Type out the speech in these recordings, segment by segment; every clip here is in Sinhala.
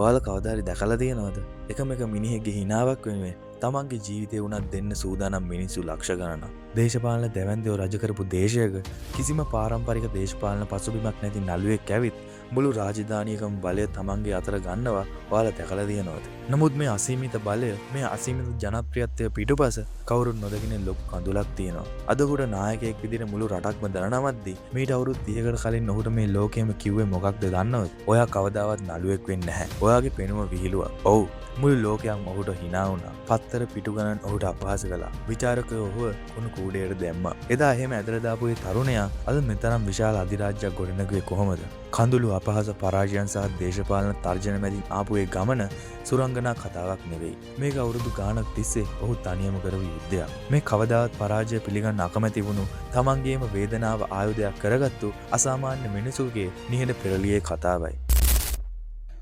ඔයාලා කවදා හරි දැකලා තියෙනවද? එකම එක මිනිහෙක්ගේ හිනාවක් වෙනුවෙන් තමන්ගේ ජීවිතේ උනත් දෙන්න සූදානම් මිනිස්සු ලක්ෂ ගණනක්. දේශපාලන දැවැන්තයෝ රජ කරපු දේශයක කිසිම පාරම්පරික දේශපාලන පසුබිමක් නැති නළුවෙක් ඇවිත් මුළු රාජධානියකම බලය තමන්ගේ අතර ගන්නවා ඔයාලා දැකලා තියෙනවද? නමුත් මේ අසීමිත බලය, මේ අසීමිත ජනප්‍රියත්වය පිටුපස කවුරුත් නොදකින ලොකු කඳුලක් තියෙනවා. අද උඩ නායකයෙක් විදිහට මුළු රටක්ම දරනවද්දී මීට අවුරුදු 30කට කලින් ඔහුට මේ ලෝකෙම කිව්වේ මොකක්ද දන්නවද? ඔයා කවදාවත් නළුවෙක් වෙන්නේ නැහැ. ඔයාගේ පෙනුම විහිළුවක්. ඔව්. මුළු ලෝකයම ඔහුට hina වුණා. පත්තර පිටු ගණන් ඔහුට අපහාස කළා. විචාරකයෝ ඔහුව කුණු කූඩේට දැම්මා. එදා එහෙම ඇදලා දාපු ඒ තරුණයා අද මෙතරම් විශාල අධිරාජ්‍යයක් ගොඩනගුවේ කොහොමද? කඳුළු අපහාස පරාජයන් සහ දේශපාලන තර්ජන මැදින් ආපු ඒ ගමන සුරංගනා කතාවක් නෙවෙයි. මේක අවුරුදු ගාණක් තිස්සේ ඔහු තනියම කරපු යුද්ධයක්. මේ කවදාවත් පරාජය පිළිගන්න අකමැති වුණු තමන්ගේම වේදනාව ආයුධයක් කරගත්තු අසාමාන්‍ය මිනිසුගේ නිහඬ පෙරළියේ කතාවයි.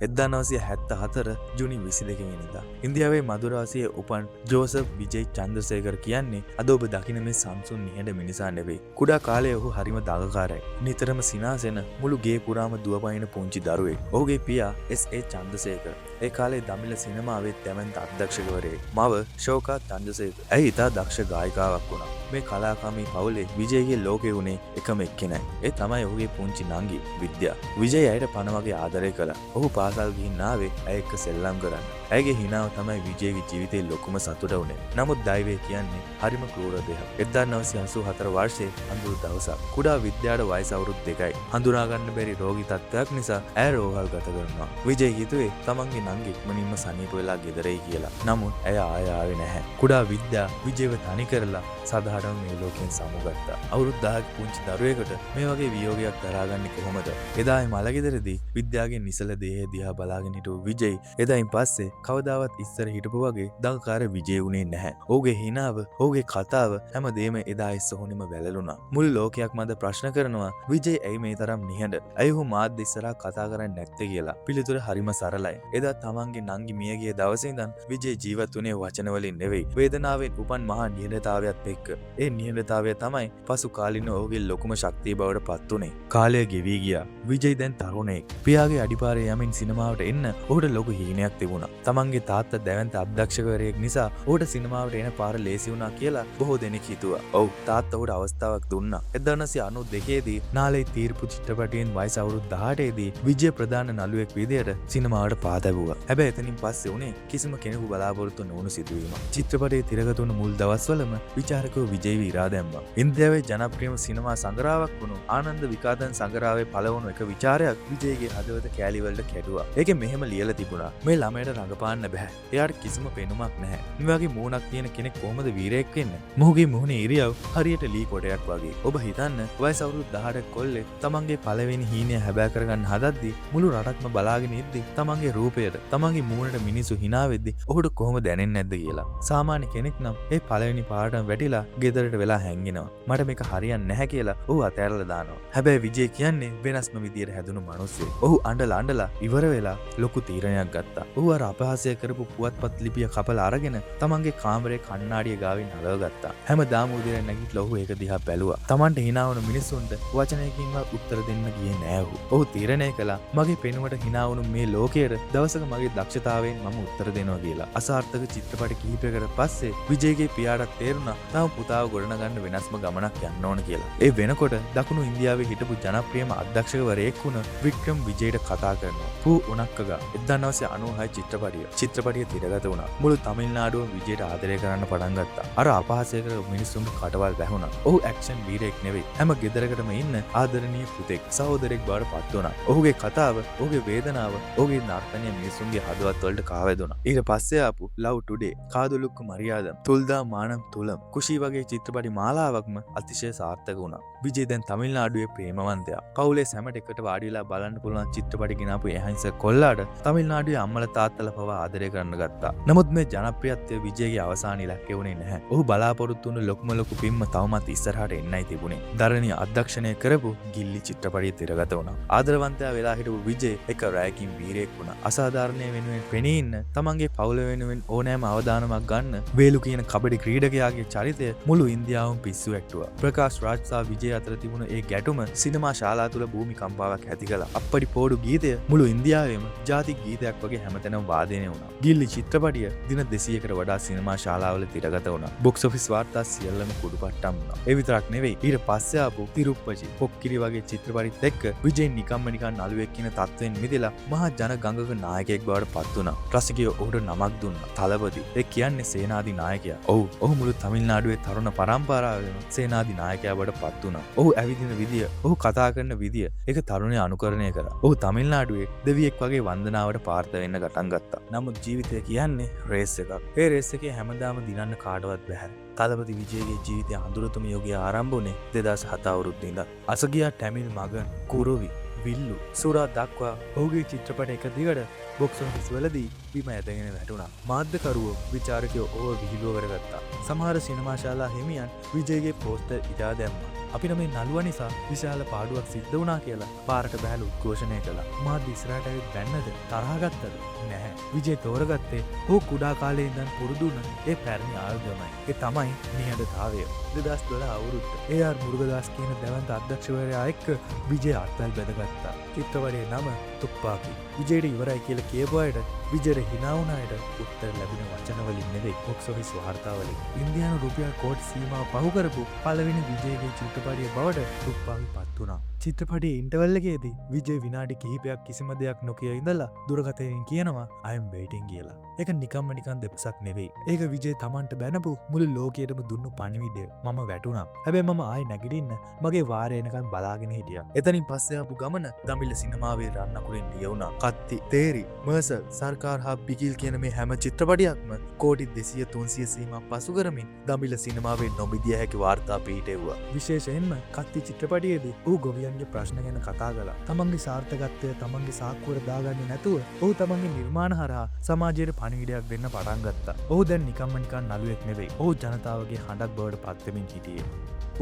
1974 ජුනි 22 වෙනිදා ඉන්දියාවේ මදුරාසියේ උපන් ජෝසප් විජේ චන්ද්‍රසේකර කියන්නේ අද ඔබ දකින මේ සංසුන් නිහඬ මිනිසා නෙවෙයි. කුඩා කාලයේ ඔහු හරිම දඟකාරයි. නිතරම සිනාසෙන මුළු ගේ පුරාම දුවපයින් පුංචි දරුවෙක්. ඔහුගේ පියා එස්.ඒ. චන්ද්‍රසේකර ඒ කාලේ දමිළ සිනමාවේ දැවැන්ත අධ්‍යක්ෂකවරයෙක්. මව ශෝකා චන්ද්‍රසේකර. ඇයි ඉතා දක්ෂ ගායිකාවක් වුණා. මේ කලාකාමී පවුලේ විජයගේ ලෝකේ උනේ එකම එක්කෙනයි. ඒ තමයි ඔහුගේ පුංචි නංගි විද්‍යා. විජය ඇයට පණ වගේ ආදරය කළා. ඔහු පාසල් ගිහින් ආවේ ඇය එක්ක සෙල්ලම් කරන්න. ඇයගේ හිනාව තමයි විජයගේ ජීවිතේ ලොකුම සතුට වුණේ. නමුත් දෛවය කියන්නේ හරිම ක්‍රූර දෙයක්. 1984 වර්ෂයේ අඳුරු දවසක් කුඩා විද්‍යාට වයස අවුරුදු 2යි. හඳුනා ගන්න බැරි රෝගී තත්ත්වයක් නිසා ඇය රෝහල් ගත කරනවා. විජය හිතුවේ තමන්ගේ නංගි ඉක්මනින්ම සනීප වෙලා ගෙදරයි කියලා. නමුත් ඇය ආය ආවේ නැහැ. කුඩා විද්‍යා විජයව තනි කරලා සදාටම මේ ලෝකෙන් සමුගත්තා. අවුරුදු 10ක පුංචි දරුවෙකුට මේ වගේ වියෝගයක් දරාගන්නේ කොහොමද? එදා ඒ මලගෙදරදී විද්‍යාගේ නිසල දේහය දිහා බලාගෙන හිටපු විජයි එදායින් පස්සේ කවදාවත් ඉස්සර හිටපු වගේ දඟකාර විජය වුණේ නැහැ. ඔහුගේ හිනාව, ඔහුගේ කතාව හැමදේම එදා ඉස්සොහොනිම වැළලුණා. මුළු ලෝකයක් මැද ප්‍රශ්න කරනවා විජය ඇයි මේ තරම් නිහඬ? ඇයි ඔහු මාත් ඉස්සරහා කතා කරන්නේ නැත්තේ කියලා. පිළිතුර හරිම සරලයි. එදා තමන්ගේ නංගි මිය ගිය දවසේ ඉඳන් විජය ජීවත් වුණේ වචන වලින් නෙවෙයි. වේදනාවෙන් උපන් මහා නිහඬතාවයත් එක්ක. ඒ නිහඬතාවය තමයි පසු කාලින ඔහුගේ ලොකුම ශක්තිය බවට පත් වුණේ. කාලය ගෙවී ගියා. විජයි දැන් තරුණයෙක්. පියාගේ අඩිපාරේ යමින් සිනමාවට එන්න ඔහුට ලොකු හීනයක් තිබුණා. තමන්ගේ තාත්තා දැවැන්ත අධ්‍යක්ෂකවරයෙක් නිසා ඔහුට සිනමාවට එන පාර ලේසි වුණා කියලා බොහෝ දෙනෙක් හිතුවා. ඔව් තාත්තා ඔහුට අවස්ථාවක් දුන්නා. 1992 දී නාලේ තීර්පු චිත්‍රපටයෙන් වයස අවුරුදු 18 දී විජය ප්‍රධාන නළුවෙක් විදියට සිනමාවට පා තැබුවා. හැබැයි එතනින් පස්සේ උනේ කිසිම කෙනෙකු බලාපොරොත්තු නොවුණු සිදුවීමක්. චිත්‍රපටයේ තිරගත වුණු මුල් දවස්වලම විචාරකයෝ විජයව ඉරා දැම්මා. ඉන්දියාවේ ජනප්‍රියම සිනමා සංග්‍රහයක් වුණු ආනන්ද විකාදන් සංග්‍රහයේ පළවුණු එක විචාරයක් විජයගේ හදවත කෑලි වලට කැඩුවා. ඒකේ මෙහෙම ලියලා තිබුණා. මේ ළමයට රඟපාන්න බෑ. එයාට කිසිම පෙනුමක් නැහැ. මේ වගේ මූණක් තියෙන කෙනෙක් කොහොමද වීරයෙක් වෙන්නේ? මොහුගේ මුහුණේ ඉරියව් හරියට ලී කොටයක් වගේ. ඔබ හිතන්න වයස අවුරුදු 18ක කොල්ලෙක් තමන්ගේ පළවෙනි හීනය හැබෑ කරගන්න හදද්දී මුළු රටක්ම බලාගෙන ඉද්දි තමන්ගේ රූපයට, තමන්ගේ මූණට මිනිස්සු hina වෙද්දි ඔහුට කොහොම දැනෙන්නේ නැද්ද කියලා. සාමාන්‍ය කෙනෙක් නම් ඒ පළවෙනි පාරටම වැටිලා ගෙදරට වෙලා හැංගෙනවා. මට මේක හරියන්නේ නැහැ කියලා ඔහු අතෑරලා දානවා. හැබැයි විජය කියන්නේ වෙනස්ම විදියට හැදුණු මිනිස්සෙක්. ඔහු අඬලා ඉවර වෙලා ලොකු තීරණයක් ගත්තා. ඔහු අර අපහාසය කරපු පුවත්පත් ලිපිය කපලා අරගෙන තමන්ගේ කාමරේ කණ්ණාඩිය ගාවින් අලව ගත්තා. හැමදාම උදේ නැගිටලා ඔහු ඒක දිහා බැලුවා. තමන්ට hina වුණු මිනිස්සුන්ට වචනයකින්වත් උත්තර දෙන්න ගියේ නෑ ඔහු. ඔහු තීරණය කළා මගේ පෙනුමට hina වුණු මේ ලෝකයට දවසක මගේ දක්ෂතාවයෙන් මම උත්තර දෙනවා කියලා. අසාර්ථක චිත්‍රපට කිහිපයකට පස්සේ විජයගේ පියාට තේරුණා තම පුතාව ගොඩනගන්න වෙනස්ම ගමනක් යන්න ඕන කියලා. ඒ වෙනකොට දකුණු ඉන්දියාවේ හිටපු ජනප්‍රියම අධ්‍යක්ෂකවරයෙක් වුණ වික්‍රම් විජයට කතා කරනවා. පූ උනක්කගා 1996 චිත්‍රපටිය තිරගත වුණා. මුළු තමිල්නාඩුවම විජයට ආදරය කරන්න පටන් ගත්තා. අර අපහාසය කර මිනිස්සුන්ගේ කටවල් වැහුණා. ඔහු ඇක්ෂන් වීරයෙක් නෙවෙයි. හැම ගෙදරකටම ඉන්න ආදරණීය පුතෙක්, සහෝදරෙක් බවට පත් වුණා. ඔහුගේ කතාව, ඔහුගේ වේදනාව, ඔහුගේ නර්තනය මිනිසුන්ගේ හදවත් වලට කාවැදුණා. ඊට පස්සේ ආපු Love Today, කාදුලුක්කු මරියාදම්, තුල්දා මානම් තුලම්, කුෂි වගේ චිත්‍රපටි මාලාවක්ම අතිශය සාර්ථක වුණා. විජය දැන් තමිල්නාඩුවේ ප්‍රේමවන්තයා. පවුලේ සැමට එකට වාඩි වෙලා බලන්න පුළුවන් චිත්‍රපටි ගෙනාපු එහංසක කොල්ලාට තමිල්නාඩුවේ අම්මලා තාත්තලා පවා ආදරය කරන්න ගත්තා. නමුත් මේ ජනප්‍රියත්වය විජයගේ අවසාන ඉලක්කය වුණේ නැහැ. ඔහු බලාපොරොත්තු වුණු ලොකුම ලොකු පිම්ම තවමත් ඉස්සරහට එන්නයි තිබුණේ. දරණීය අධ්‍යක්ෂණය කරපු ගිල්ලි චිත්‍රපටිය තිරගත වුණා. ආදරවන්තයා වෙලා හිටපු විජය එක රැයකින් වීරයෙක් වුණා. අසාධාරණය වෙනුවෙන් පෙනී ඉන්න තමන්ගේ පවුල වෙනුවෙන් ඕනෑම අවදානමක් ගන්න වේලු කියන කබඩි ක්‍රීඩකයාගේ චරිතය මුළු ඉන්දියාවම පිස්සු ඇට්ටුවා. ප්‍රකාශ් රාජ් සහ විජේ අතර තිබුණ ඒ ගැටුම සිනමා ශාලා තුළ භූමි කම්පාවක් ඇති කළා. අප්පඩි පෝඩු ගීතය මුළු ඉන්දියාවෙම ජාතික ගීතයක් වගේ හැමතැනම වාදනය වුණා. ගිල්ලි චිත්‍රපටිය දින 200කට වඩා සිනමා ශාලාවල තිරගත වුණා. බොක්ස් ඔෆිස් වාර්තා සියල්ලම කුඩුපට්ටම් වුණා. ඒ විතරක් නෙවෙයි ඊට පස්සේ ආපු තිරුප්පචි, පොක්කිරි වගේ චිත්‍රපටිත් එක්ක විජේ නිකම්ම නිකන් නළුවෙක් කියන තත්වෙන් මිදලා මහා ජන ගංගක නායකයෙක් බවට පත් වුණා. රසිකයෝ ඔහුට නමක් දුන්නා. තලපති. ඒ කියන්නේ සේනාධි නායකයා. ඔහු මුළු තමිල්නාඩුවේ තරුණ පරම්පරාවේම සේනාධි නායකයා බවට පත් වුණා. ඔහු ඇවිදින විදිය, ඔහු කතා කරන විදිය ඒක තරුණයා අනුකරණය කරා. ඔහු තමිල්නාඩුවේ දෙවියෙක් වගේ වන්දනාවට පාර්ථ වෙන්න පටන් ගත්තා. නමුත් ජීවිතය කියන්නේ රේස් එකක්. ඒ රේස් එකේ හැමදාම දිනන්න කාටවත් බැහැ. තලපති විජයගේ ජීවිතය අඳුරතුම යෝගය ආරම්භ වුණේ 2007 අවුරුද්දේ ඉඳන්. අසගියා ටැමිල් මගන් කුරුවි විල්ලු සුරා දක්වා ඔහුගේ චිත්‍රපට එක දිගට බොක්ස් ඔෆිස් වලදී බිම ඇදගෙන වැටුණා. මාධ්‍යකරුවෝ විචාරකයෝ ඕව විහිළුව කරගත්තා. සමහර සිනමා ශාලා හිමියන් විජයගේ පෝස්ටර් ඉදා දැම්මා. අපිට මේ නළුවා නිසා විශාල පාඩුවක් සිද්ධ වුණා කියලා පාරට බහැලා උද්ඝෝෂණය කළා. මාධ්‍ය ඉස්සරහට ඇවිත් බැන්නද? තරහ ගත්තද? නැහැ. විජේ තෝරගත්තේ ඔහු කුඩා කාලේ ඉඳන් පුරුදු වුණ ඒ පැරණි ආයුධමයි. ඒ තමයි නිහඬතාවය. 2012 අවුරුද්ද AR මුරුගදාස් කියන දැවන්ත අධ්‍යක්ෂකවරයා එක්ක විජේ අත්වැල් බැඳගත්තා. චිත්‍රපටයේ නම තුප්පාකි. විජේට ඉවරයි කියලා කියපු අයට විජේට hina වුණ අයට උත්තර ලැබෙන වචන වලින් නෙවෙයි බොක්ස් ඔෆිස් වාර්තාවලින්. ඉන්දියානු රුපියල් කෝටි සීමාව පහු කරපු පළවෙනි විජේගේ චිත්‍රපටයේ බවට තුප්පාකි පත් වුණා. චිත්‍රපටයේ ඉන්ටර්වල් එකේදී විජේ විනාඩි කිහිපයක් කිසිම දෙයක් නොකිය ඉඳලා දුරකථනයෙන් කියනවා I am waiting කියලා. ඒක නිකම්ම නිකන් දෙපසක් නෙවෙයි. ඒක විජේ Tamanට බැනපු මුළු ලෝකයටම දුන්නු පණිවිඩය. මම වැටුණා. හැබැයි මම ආයෙ නැගිටින්න මගේ වාරය එනකන් බලාගෙන හිටියා. එතනින් පස්සේ ආපු ගමන දමිළ සිනමාවේ රන්නකුලෙන් ලියවුණා. කත්ති, තේරි, මර්සල්, සර්කාර් හා බිකිල් කියන මේ හැම චිත්‍රපටයක්ම කෝටි 200-300 සීමා පසු කරමින් දමිළ සිනමාවේ නොමිදිය හැකි වාර්තා පිහිටෙව්වා. විශේෂයෙන්ම කත්ති චිත්‍රපටයේදී ඔහු ගොවියන්ගේ ප්‍රශ්න ගැන කතා කළා. තමන්ගේ සාර්ථකත්වය තමන්ගේ සාක්කුවට දාගන්නේ නැතුව ඔහු තමන්ගේ නිර්මාණ හරහා සමාජයට පණිවිඩයක් දෙන්න පටන් ගත්තා. ඔහු දැන් නිකම්ම නිකන් නළුවෙක් නෙවෙයි. ඔහු ජනතාවගේ හඬක් බවට පත් වෙමින් හිටියේ.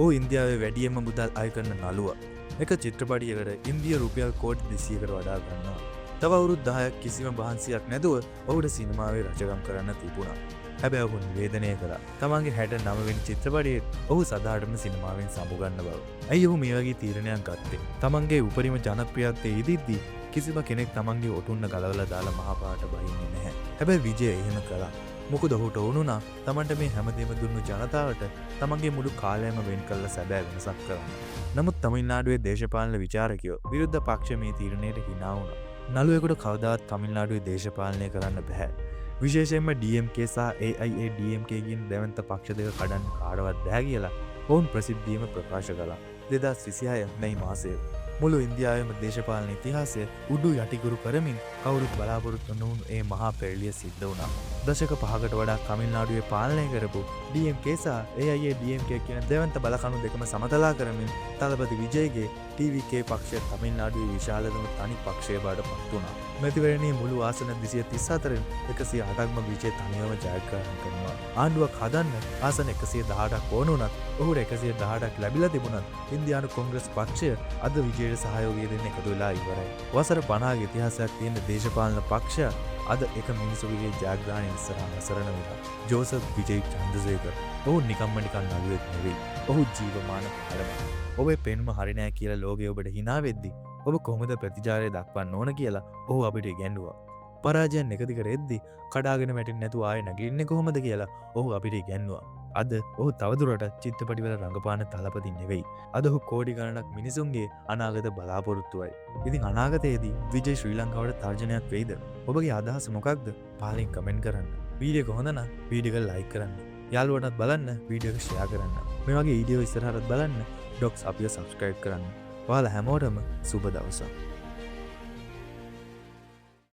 ඔහු ඉන්දියාවේ වැඩියෙන්ම මුදල් අය කරන නළුවා. එක චිත්‍රපටියකට ඉන්දිය රුපියල් කෝටි 200කට වඩා ගන්නවා. තව අවුරුදු 10ක් කිසිම බහන්සියක් නැතුව ඔහුට සිනමාවේ රචකම් කරන්න තිබුණා. හැබැයි ඔහු නිවේදනය කළා. තමන්ගේ 69 වෙනි චිත්‍රපටයේ ඔහු සදාටම සිනමාවෙන් සමුගන්න බව. ඇයි ඔහු මේ වගේ තීරණයක් ගත්තේ? තමන්ගේ උපරිම ජනප්‍රියත්වයේ ඉදිද්දී කිසිම කෙනෙක් තමන්ගේ ඔටුන්න ගලවලා දාලා මහපාට බහින්නේ නැහැ. හැබැයි විජය එහෙම කළා. මොකද ඔහුට ඕනුණා තමන්ට මේ හැමදේම දුන්නු ජනතාවට තමන්ගේ මුළු කාලයම වෙන් කළ සැබෑ වෙනසක් කරන්න. නමුත් තමිල්නාඩුවේ දේශපාලන විචාරකයෝ විරුද්ධ පක්ෂ මේ තීරණයට hina වුණා. නළුවෙකුට කවදාවත් තමිල්නාඩුවේ දේශපාලනය කරන්න බෑ. විශේෂයෙන්ම DMK සහ AIADMK කියන දෙවන්ත පක්ෂ දෙක කඩන්න කාටවත් බෑ කියලා ඔවුන් ප්‍රසිද්ධියම ප්‍රකාශ කළා. 2026 මැයි මාසයේ මුළු ඉන්දියාවේම දේශපාලන ඉතිහාසය උඩු යටිකුරු කරමින් කවුරුත් බලාපොරොත්තු නොවුණු ඒ මහා පෙරළිය සිද්ධ වුණා. දශක 5කට වඩා තමිල්නාඩුවේ පාලනය කරපු DMK සහ AIADMK කියන දෙවන්ත බලකණු දෙකම සමතලා කරමින් තලපති විජයගේ TVK පක්ෂය තමිල්නාඩුවේ විශාලතම තනි පක්ෂය බවට පත් වුණා. මැතිවරණයේ මුළු ආසන 234න් 108ක්ම විජය තනියම ජයග්‍රහණය කරනවා. ආණ්ඩුවක් හදන්න ආසන 118ක් ඕන වුණත් ඔහුට 118ක් ලැබිලා තිබුණත් ඉන්දියානු කොංග්‍රස් පක්ෂය අද විජයට සහයෝගය දෙන්න එකතු වෙලා ඉවරයි. වසර 50ක ඉතිහාසයක් තියෙන දේශපාලන පක්ෂය අද එක මිනිසුගේ ජයග්‍රහණය ඉස්සරහා අසරණ වෙලා. ජෝසප් විජේ චන්ද්‍රසේකර ඔහු නිකම්ම නිකන් නළුවෙක් නෙවෙයි. ඔහු ජීවමාන පාරමයි. ඔබේ පෙනුම හරි නෑ කියලා ලෝකයේ ඔබට hina වෙද්දි ඔබ කොහොමද ප්‍රතිචාරය දක්වන්න ඕන කියලා ඔහු අපිට ඉගැන්නුවා. පරාජයන් එක දිගට එද්දි කඩාගෙන වැටෙන්නේ නැතුව ආයෙ නැගිටින්නේ කොහොමද කියලා ඔහු අපිට ඉගැන්නුවා. අද ඔහු තවදුරටත් චිත්‍රපටිවල රඟපාන තලපති නෙවෙයි. අද ඔහු කෝටි ගණනක් මිනිසුන්ගේ අනාගත බලාපොරොත්තුවයි. ඉතින් අනාගතයේදී විජේ ශ්‍රී ලංකාවට තර්ජනයක් වෙයිද? ඔබගේ අදහස මොකක්ද? පහලින් කමෙන්ට් කරන්න. වීඩියෝ එක හොඳ නම් වීඩියෝ එක ලයික් කරන්න. යාළුවන්ටත් බලන්න, වීඩියෝ එක ෂෙයා කරන්න. මේ වගේ වීඩියෝ ඉස්සරහට බලන්න ඩොක්ස් අපිව සබ්ස්ක්‍රයිබ් කරන්න. ඔයාලා හැමෝටම සුබ දවසක්.